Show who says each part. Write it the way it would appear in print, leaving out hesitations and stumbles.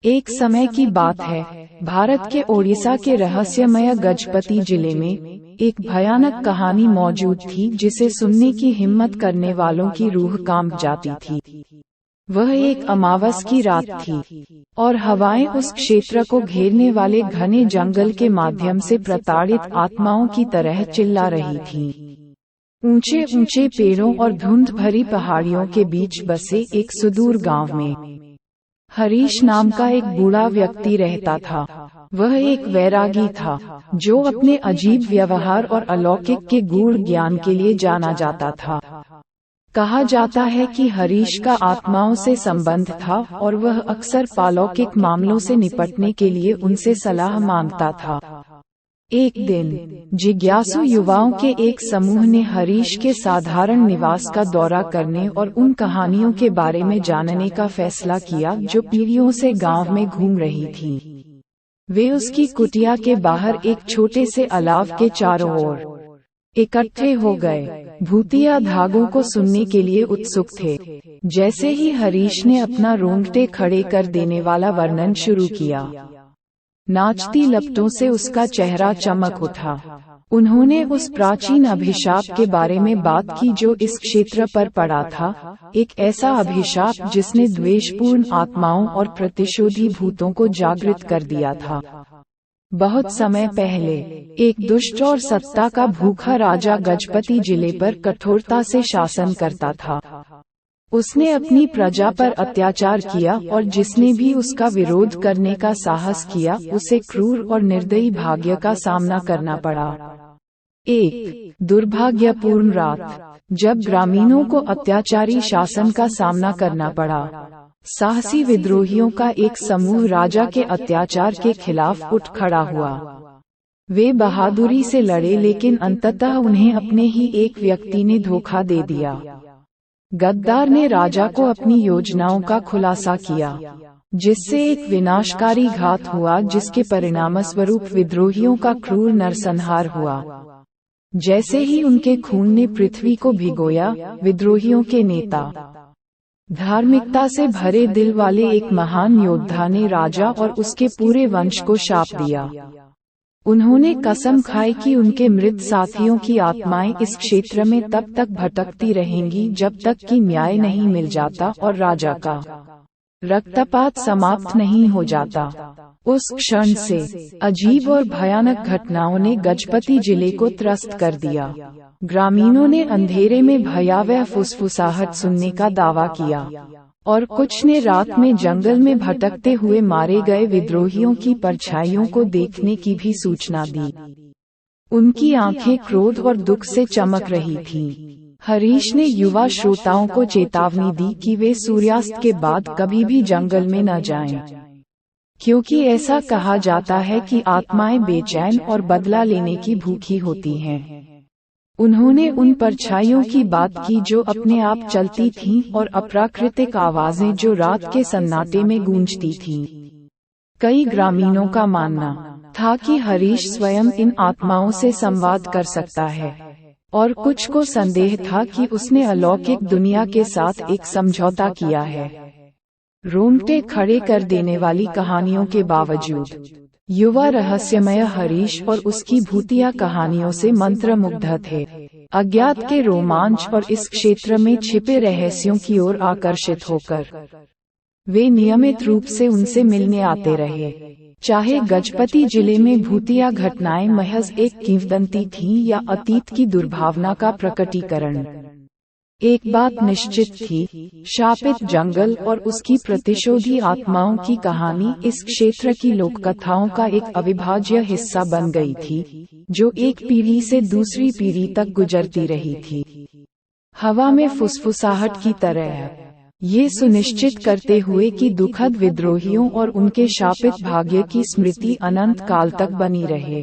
Speaker 1: एक समय की बात है, भारत के ओडिशा के रहस्यमय गजपति जिले में एक भयानक कहानी मौजूद थी जिसे सुनने की हिम्मत करने वालों की रूह कांप जाती थी। वह एक अमावस की रात थी और हवाएं उस क्षेत्र को घेरने वाले घने जंगल के माध्यम से प्रताड़ित आत्माओं की तरह चिल्ला रही थीं। ऊंचे ऊंचे पेड़ों और धुंध भरी पहाड़ियों के बीच बसे एक सुदूर गांव में हरीश नाम का एक बूढ़ा व्यक्ति रहता था। वह एक वैरागी था जो अपने अजीब व्यवहार और अलौकिक के गूढ़ ज्ञान के लिए जाना जाता था। कहा जाता है कि हरीश का आत्माओं से संबंध था और वह अक्सर अलौकिक मामलों से निपटने के लिए उनसे सलाह मांगता था। एक दिन जिज्ञासु युवाओं के एक समूह ने हरीश के साधारण निवास का दौरा करने और उन कहानियों के बारे में जानने का फैसला किया जो पीढ़ियों से गांव में घूम रही थीं। वे उसकी कुटिया के बाहर एक छोटे से अलाव के चारों ओर इकट्ठे हो गए। भूतिया धागों को सुनने के लिए उत्सुक थे। जैसे ही हरीश ने अपना रोंगटे खड़े कर देने वाला वर्णन शुरू किया, नाचती लपटों से उसका चेहरा चमक उठा। उन्होंने उस प्राचीन अभिशाप के बारे में बात की जो इस क्षेत्र पर पड़ा था, एक ऐसा अभिशाप जिसने द्वेषपूर्ण आत्माओं और प्रतिशोधी भूतों को जागृत कर दिया था। बहुत समय पहले एक दुष्ट और सत्ता का भूखा राजा गजपति जिले पर कठोरता से शासन करता था। उसने अपनी प्रजा पर अत्याचार किया और जिसने भी उसका विरोध करने का साहस किया उसे क्रूर और निर्दयी भाग्य का सामना करना पड़ा। एक दुर्भाग्यपूर्ण रात, जब ग्रामीणों को अत्याचारी शासन का सामना करना पड़ा, साहसी विद्रोहियों का एक समूह राजा के अत्याचार के खिलाफ उठ खड़ा हुआ। वे बहादुरी से लड़े लेकिन अंततः उन्हें अपने ही एक व्यक्ति ने धोखा दे दिया। गद्दार ने राजा को अपनी योजनाओं का खुलासा किया, जिससे एक विनाशकारी घात हुआ जिसके परिणामस्वरूप विद्रोहियों का क्रूर नरसंहार हुआ। जैसे ही उनके खून ने पृथ्वी को भिगोया, विद्रोहियों के नेता, धार्मिकता से भरे दिल वाले एक महान योद्धा ने राजा और उसके पूरे वंश को शाप दिया। उन्होंने कसम खाई कि उनके मृत साथियों की आत्माएं इस क्षेत्र में तब तक भटकती रहेंगी जब तक कि न्याय नहीं मिल जाता और राजा का रक्तपात समाप्त नहीं हो जाता। उस क्षण से अजीब और भयानक घटनाओं ने गजपति जिले को त्रस्त कर दिया। ग्रामीणों ने अंधेरे में भयावह फुसफुसाहट सुनने का दावा किया और कुछ ने रात में जंगल में भटकते हुए मारे गए विद्रोहियों की परछाइयों को देखने की भी सूचना दी। उनकी आंखें क्रोध और दुख से चमक रही थीं। हरीश ने युवा श्रोताओं को चेतावनी दी कि वे सूर्यास्त के बाद कभी भी जंगल में न जाएं, क्योंकि ऐसा कहा जाता है कि आत्माएं बेचैन और बदला लेने की भूखी होती हैं। उन्होंने उन परछाइयों की बात की जो अपने आप चलती थीं और अप्राकृतिक आवाजें जो रात के सन्नाटे में गूंजती थीं। कई ग्रामीणों का मानना था कि हरीश स्वयं इन आत्माओं से संवाद कर सकता है और कुछ को संदेह था कि उसने अलौकिक दुनिया के साथ एक समझौता किया है। रोंगटे खड़े कर देने वाली कहानियों के बावजूद युवा रहस्यमय हरीश और उसकी भूतिया कहानियों से मंत्रमुग्ध थे। अज्ञात के रोमांच और इस क्षेत्र में छिपे रहस्यों की ओर आकर्षित होकर वे नियमित रूप से उनसे मिलने आते रहे। चाहे गजपति जिले में भूतिया घटनाएं महज एक किंवदंती थीं या अतीत की दुर्भावना का प्रकटीकरण, एक बात निश्चित थी, शापित जंगल और उसकी प्रतिशोधी आत्माओं की कहानी इस क्षेत्र की लोककथाओं का एक अविभाज्य हिस्सा बन गई थी, जो एक पीढ़ी से दूसरी पीढ़ी तक गुजरती रही थी। हवा में फुसफुसाहट की तरह, ये सुनिश्चित करते हुए कि दुखद विद्रोहियों और उनके शापित भाग्य की स्मृति अनंत काल तक बनी रहे।